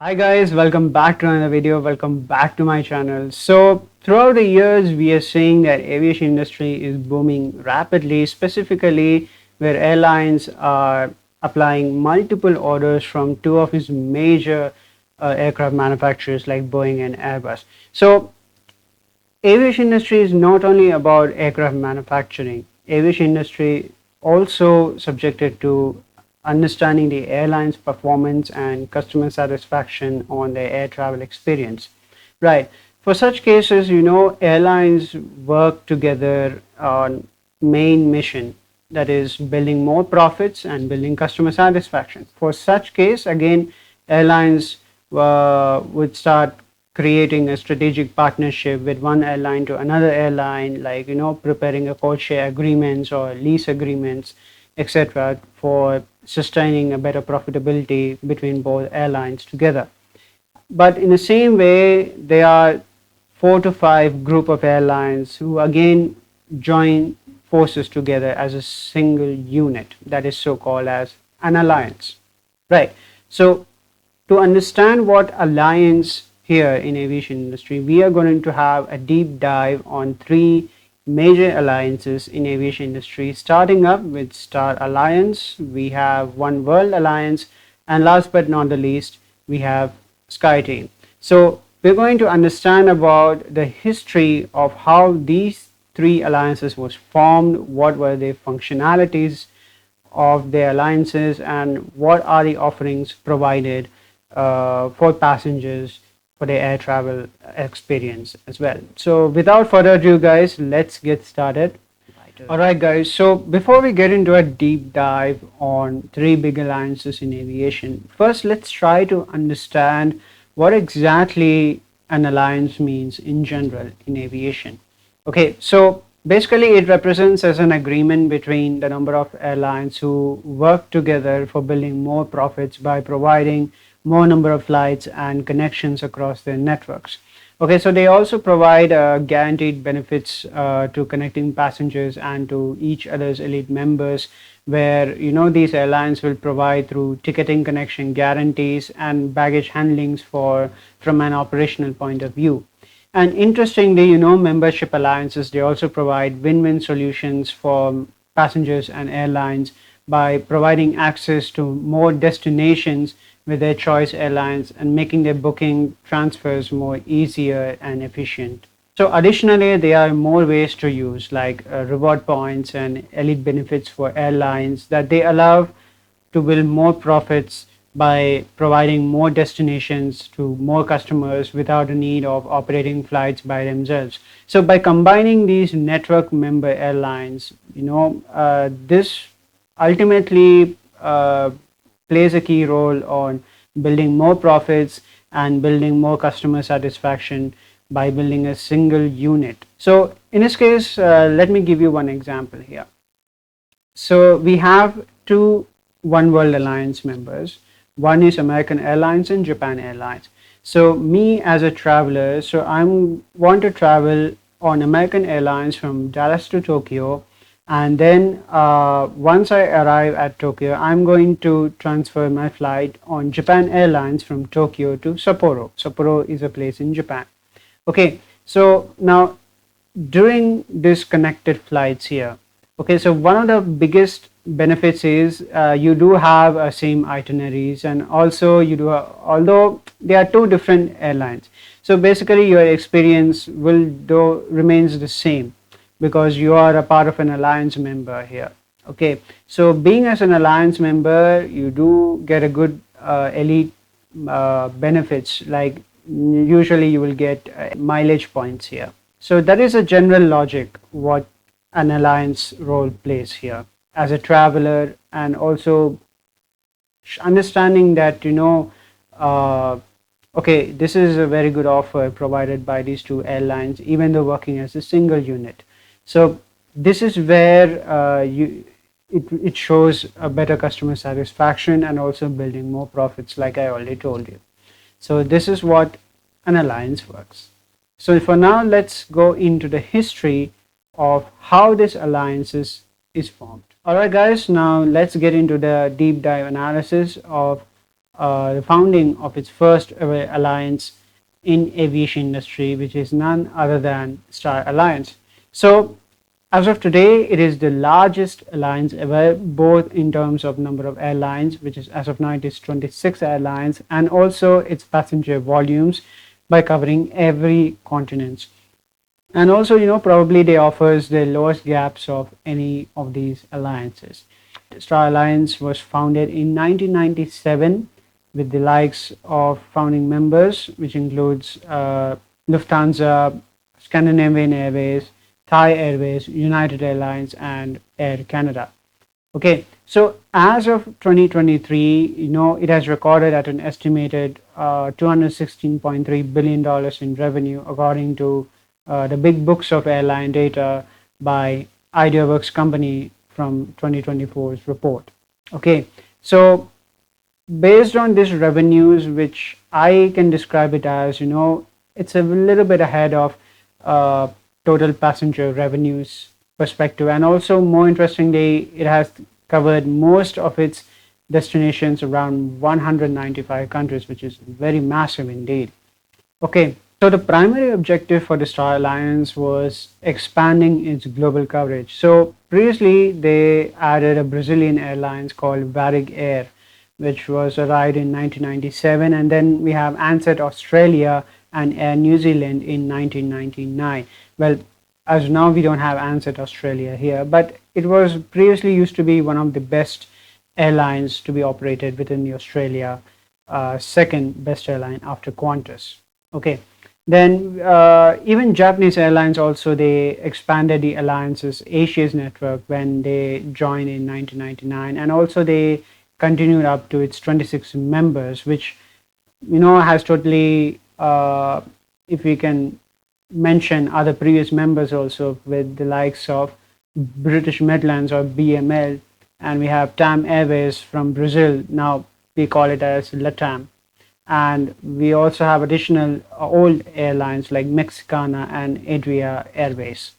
Hi guys, welcome back to another video. Welcome back to my channel. So throughout the years, we are seeing that aviation industry is booming rapidly, specifically where airlines are applying multiple orders from two of its major aircraft manufacturers like Boeing and Airbus. So aviation industry is not only about aircraft manufacturing. Aviation industry also subjected to understanding the airline's performance and customer satisfaction on their air travel experience. Right. For such cases, airlines work together on main mission, that is building more profits and building customer satisfaction. For such case, again, airlines would start creating a strategic partnership with one airline to another airline, like preparing a code share agreements or lease agreements, etc., for sustaining a better profitability between both airlines together. But in the same way, there are 4 to 5 group of airlines who again join forces together as a single unit, that is so called as an alliance. Right. So to understand what alliance here in aviation industry, we are going to have a deep dive on 3 major alliances in aviation industry, starting up with Star Alliance, we have One World Alliance, and last but not the least, we have SkyTeam. So we're going to understand about the history of how these 3 alliances was formed, what were the functionalities of the alliances, and what are the offerings provided for passengers for the air travel experience as well. So without further ado guys, let's get started. Alright guys, so before we get into a deep dive on 3 big alliances in aviation, first let's try to understand what exactly an alliance means in general in aviation. Okay, so basically it represents as an agreement between the number of airlines who work together for building more profits by providing more number of flights and connections across their networks. Okay, so they also provide guaranteed benefits to connecting passengers and to each other's elite members, where these airlines will provide through ticketing connection guarantees and baggage handlings from an operational point of view. And interestingly, membership alliances, they also provide win-win solutions for passengers and airlines by providing access to more destinations with their choice airlines and making their booking transfers more easier and efficient. So additionally, there are more ways to use, like reward points and elite benefits for airlines, that they allow to build more profits by providing more destinations to more customers without the need of operating flights by themselves. So by combining these network member airlines, this ultimately plays a key role on building more profits and building more customer satisfaction by building a single unit. So in this case, let me give you one example here. So we have 2 One World Alliance members. One is American Airlines and Japan Airlines. So me as a traveler, so I want to travel on American Airlines from Dallas to Tokyo, and then once I arrive at Tokyo, I'm going to transfer my flight on Japan Airlines from Tokyo to Sapporo. Sapporo is a place in Japan. Okay, so now during this connected flights here, okay, so one of the biggest benefits is you do have same itineraries, and also you do although there are 2 different airlines, so basically your experience will remains the same because you are a part of an alliance member here. Okay, so being as an alliance member, you do get a good elite benefits, like usually you will get mileage points here. So that is a general logic what an alliance role plays here as a traveler, and also understanding that okay, this is a very good offer provided by these 2 airlines, even though working as a single unit. So this is where it shows a better customer satisfaction and also building more profits, like I already told you. So this is what an alliance works. So for now, let's go into the history of how this alliances is formed. Alright guys, now let's get into the deep dive analysis of the founding of its first ever alliance in aviation industry, which is none other than Star Alliance. So as of today, it is the largest alliance ever, both in terms of number of airlines, which is as of now it is 26 airlines, and also its passenger volumes by covering every continent. And also, probably they offers the lowest gaps of any of these alliances. Star Alliance was founded in 1997 with the likes of founding members, which includes Lufthansa, Scandinavian Airways, Thai Airways, United Airlines, and Air Canada. Okay, so as of 2023, it has recorded at an estimated $216.3 billion in revenue, according to the big books of airline data by IdeaWorks company from 2024's report. Okay, so based on these revenues, which I can describe it as, it's a little bit ahead of total passenger revenues perspective, and also more interestingly, it has covered most of its destinations around 195 countries, which is very massive indeed. Okay, so the primary objective for the Star Alliance was expanding its global coverage. So previously they added a Brazilian airlines called Varig Air, which was arrived in 1997, and then we have Ansett Australia and Air New Zealand in 1999. Well, as now we don't have Ansett Australia here, but it was previously used to be one of the best airlines to be operated within the Australia, second best airline after Qantas. Okay, then even Japanese airlines also, they expanded the alliance's Asia's network when they joined in 1999, and also they continued up to its 26 members, which has totally, if we can mention other previous members also, with the likes of British Midlands or BML, and we have TAM Airways from Brazil, now we call it as LATAM, and we also have additional old airlines like Mexicana and Adria Airways.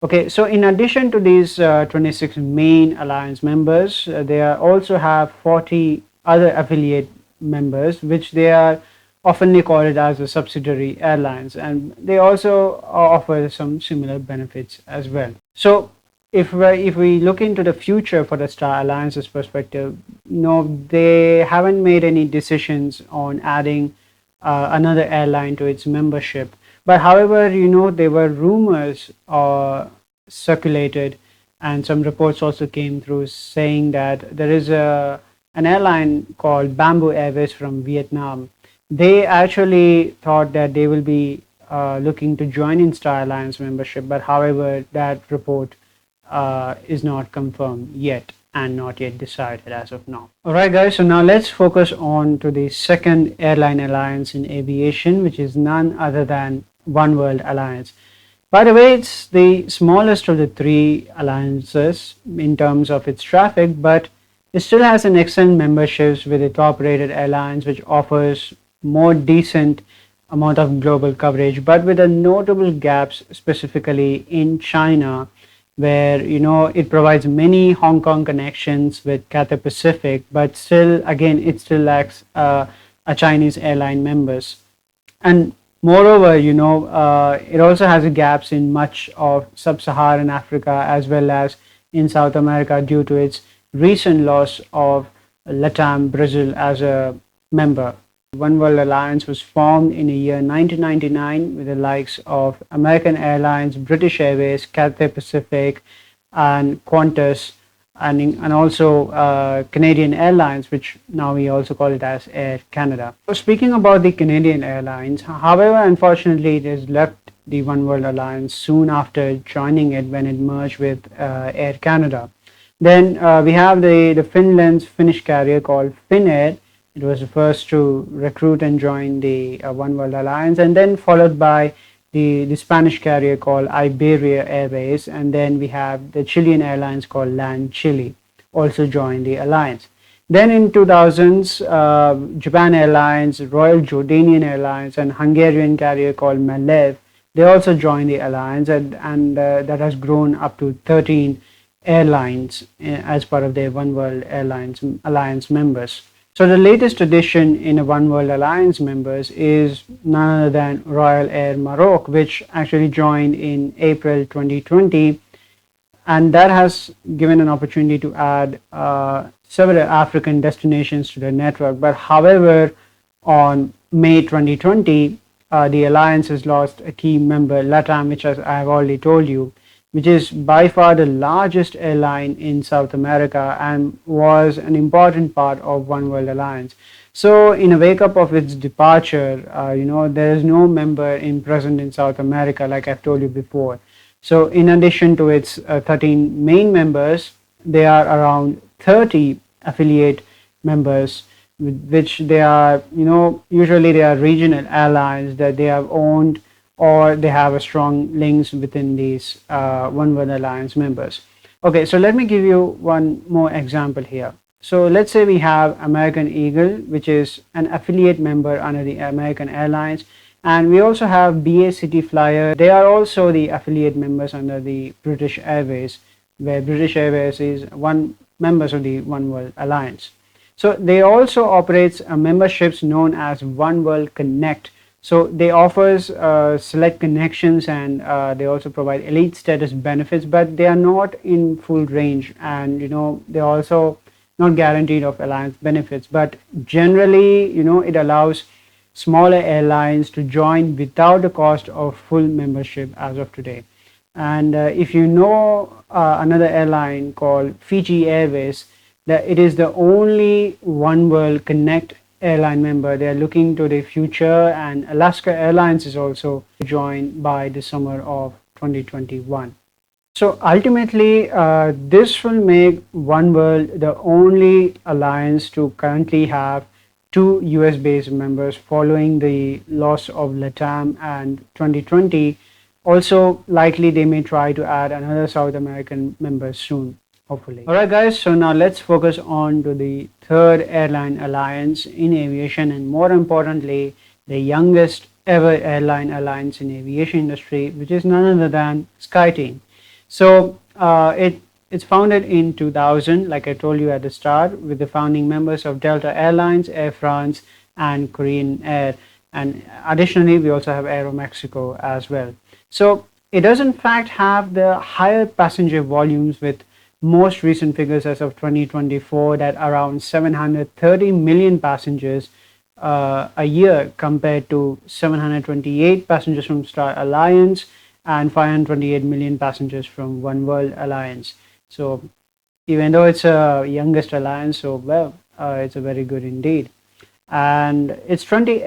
Okay, so in addition to these 26 main alliance members, they also have 40 other affiliate members, which they are often called as a subsidiary airlines, and they also offer some similar benefits as well. So if we look into the future for the Star Alliance's perspective, they haven't made any decisions on adding another airline to its membership. But however, there were rumors circulated, and some reports also came through saying that there is an airline called Bamboo Airways from Vietnam. They actually thought that they will be looking to join in Star Alliance membership, but however, that report is not confirmed yet and not yet decided as of now. Alright guys, so now let's focus on to the second airline alliance in aviation, which is none other than One World Alliance. By the way, it's the smallest of the three alliances in terms of its traffic, but it still has an excellent memberships with the top rated airlines, which offers more decent amount of global coverage, but with a notable gaps specifically in China, where it provides many Hong Kong connections with Cathay Pacific, but still again it still lacks a Chinese airline members. And moreover, it also has gaps in much of sub-Saharan Africa as well as in South America due to its recent loss of LATAM Brazil as a member. One World Alliance was formed in the year 1999 with the likes of American Airlines, British Airways, Cathay Pacific, and Qantas, and also Canadian Airlines, which now we also call it as Air Canada. So speaking about the Canadian Airlines, however, unfortunately, it has left the One World Alliance soon after joining it when it merged with Air Canada. Then we have the Finland's Finnish carrier called Finnair. It was the first to recruit and join the One World Alliance, and then followed by the Spanish carrier called Iberia Airways, and then we have the Chilean airlines called LAN Chile also joined the alliance. Then in 2000s, Japan Airlines, Royal Jordanian Airlines, and Hungarian carrier called Malev, they also joined the alliance, and that has grown up to 13 airlines as part of their One World Airlines Alliance members. So the latest addition in a One World Alliance members is none other than Royal Air Maroc, which actually joined in April 2020, and that has given an opportunity to add several African destinations to the network. But however, on May 2020, the alliance has lost a key member, LATAM, which, as I have already told you, which is by far the largest airline in South America and was an important part of One World Alliance. So, in a wake up of its departure, there is no member in present in South America, like I've told you before. So, in addition to its 13 main members, there are around 30 affiliate members, which they are, usually they are regional airlines that they have owned or they have a strong links within these One World Alliance members. Okay, so let me give you one more example here. So let's say we have American Eagle, which is an affiliate member under the American Airlines, and we also have BA City Flyer. They are also the affiliate members under the British Airways, where British Airways is one members of the One World Alliance. So they also operates memberships known as One World Connect. So they offers select connections, and they also provide elite status benefits, but they are not in full range, and they're also not guaranteed of alliance benefits. But generally, it allows smaller airlines to join without the cost of full membership as of today. And if you know another airline called Fiji Airways, that it is the only One World Connect airline member. They are looking to the future, and Alaska Airlines is also joined by the summer of 2021. So ultimately, this will make One World the only alliance to currently have two US based members following the loss of LATAM and 2020. Also, likely they may try to add another South American member soon, hopefully. All right, guys. So now let's focus on to the third airline alliance in aviation, and more importantly, the youngest ever airline alliance in aviation industry, which is none other than SkyTeam. So it's founded in 2000, like I told you at the start, with the founding members of Delta Airlines, Air France, and Korean Air. And additionally, we also have Aeromexico as well. So it does in fact have the higher passenger volumes, with most recent figures as of 2024 that around 730 million passengers a year, compared to 728 passengers from Star Alliance and 528 million passengers from One World Alliance. So even though it's a youngest alliance, so well, it's a very good indeed. And it's 20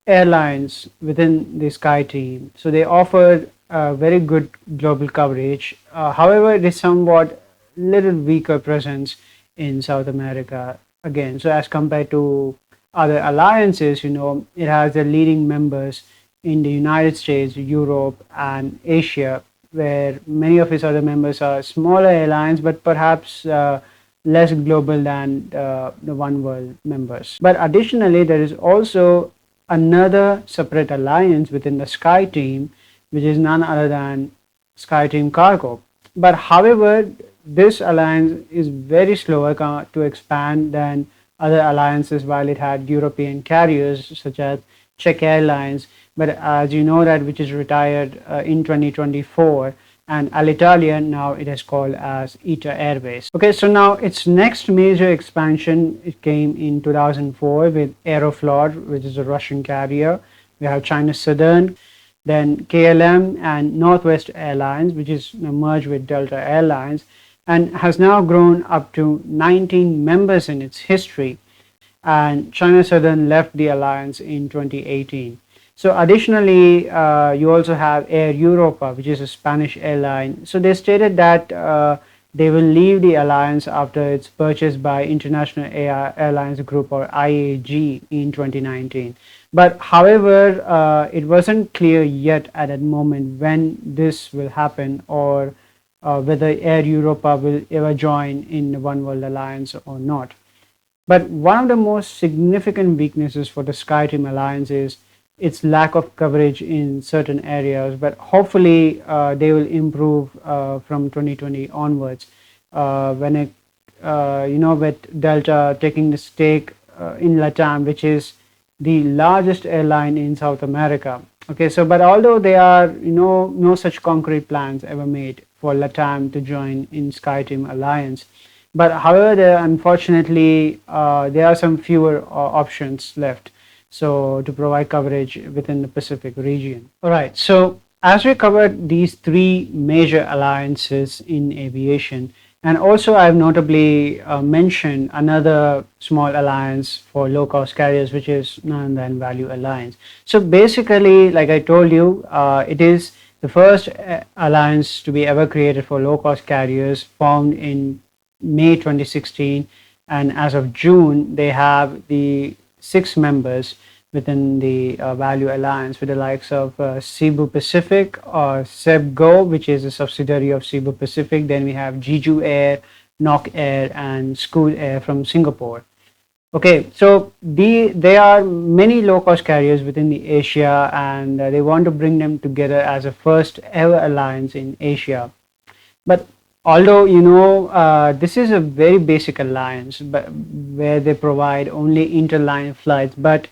airlines within the SkyTeam, so they offer very good global coverage. However, it is somewhat little weaker presence in South America again. So as compared to other alliances, it has the leading members in the United States, Europe, and Asia, where many of its other members are smaller airlines, but perhaps less global than the One World members. But additionally, there is also another separate alliance within the SkyTeam, which is none other than SkyTeam Cargo. But however, this alliance is very slower to expand than other alliances, while it had European carriers such as Czech Airlines, but as you know that which is retired in 2024, and Alitalia now it is called as ITA Airways. Okay, so now its next major expansion, it came in 2004 with Aeroflot, which is a Russian carrier. We have China Southern, then KLM and Northwest Airlines, which is merged with Delta Airlines, and has now grown up to 19 members in its history. And China Southern left the alliance in 2018. So additionally, you also have Air Europa, which is a Spanish airline. So they stated that they will leave the alliance after its purchase by International Airlines Group, or IAG, in 2019. But however, it wasn't clear yet at that moment when this will happen, or whether Air Europa will ever join in the One World Alliance or not. But one of the most significant weaknesses for the SkyTeam Alliance is its lack of coverage in certain areas, but hopefully they will improve from 2020 onwards, when it, with Delta taking the stake in Latam, which is the largest airline in South America. Okay, so but although there are no such concrete plans ever made for Latam to join in SkyTeam alliance, but however, unfortunately, there are some fewer options left. So to provide coverage within the Pacific region. All right. So as we covered these three major alliances in aviation, and also I've notably mentioned another small alliance for low-cost carriers, which is none than Value Alliance. So basically, like I told you, it is the first alliance to be ever created for low-cost carriers, formed in May 2016, and as of June, they have the 6 members within the Value Alliance, with the likes of Cebu Pacific or SebGo, which is a subsidiary of Cebu Pacific. Then we have Jeju Air, Nok Air, and Scoot Air from Singapore. Okay, so there are many low-cost carriers within the Asia, and they want to bring them together as a first ever alliance in Asia. But although this is a very basic alliance, but where they provide only interline flights, but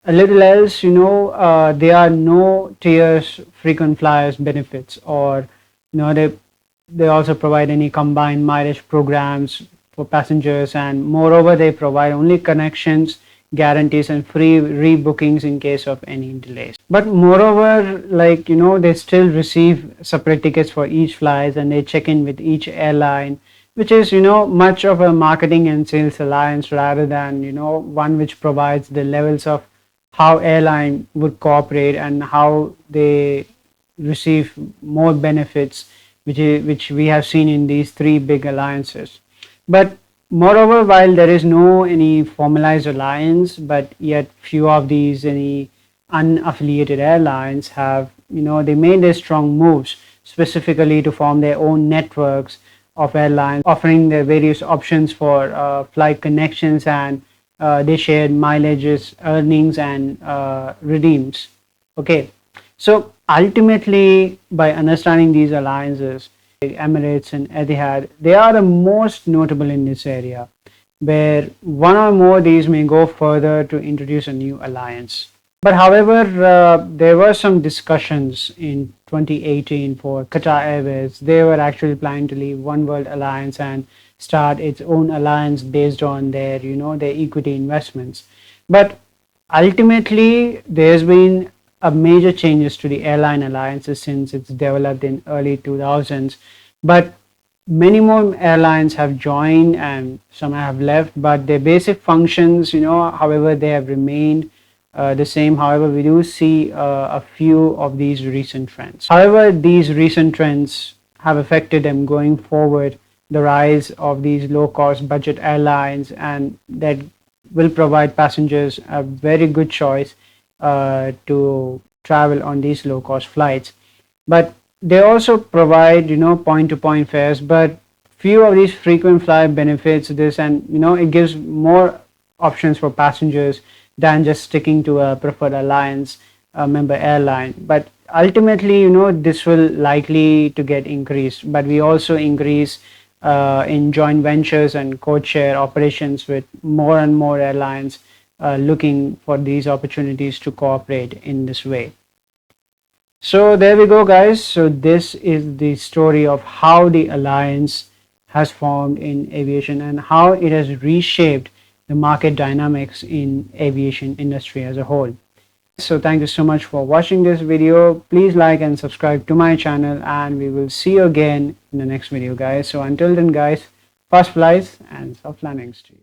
a little else, there are no tiers, frequent flyers benefits, or they also provide any combined mileage programs for passengers, and moreover they provide only connections, guarantees, and free rebookings in case of any delays. But moreover, they still receive separate tickets for each flight, and they check in with each airline, which is much of a marketing and sales alliance rather than one which provides the levels of how airline would cooperate and how they receive more benefits, which we have seen in these three big alliances. But moreover, while there is no any formalized alliance, but yet few of these any unaffiliated airlines have they made their strong moves specifically to form their own networks of airlines, offering their various options for flight connections, and they shared mileages, earnings, and redeems. Okay, so ultimately, by understanding these alliances, Emirates and Etihad, they are the most notable in this area, where one or more of these may go further to introduce a new alliance. But however, there were some discussions in 2018 for Qatar Airways. They were actually planning to leave One World Alliance and start its own alliance based on their their equity investments. But ultimately, there's been a major changes to the airline alliances since it's developed in early 2000s, but many more airlines have joined and some have left, but their basic functions however they have remained the same. However, we do see a few of these recent trends. However, these recent trends have affected them going forward, the rise of these low-cost budget airlines, and that will provide passengers a very good choice to travel on these low-cost flights. But they also provide point-to-point fares, but few of these frequent flyer benefits this, and it gives more options for passengers than just sticking to a preferred alliance member airline. But ultimately this will likely to get increased, but we also increase in joint ventures and code share operations with more and more airlines looking for these opportunities to cooperate in this way. So there we go, guys. So this is the story of how the alliance has formed in aviation and how it has reshaped the market dynamics in aviation industry as a whole. So thank you so much for watching this video. Please like and subscribe to my channel, and we will see you again in the next video, guys. So until then, guys, fast flights and soft landings to you.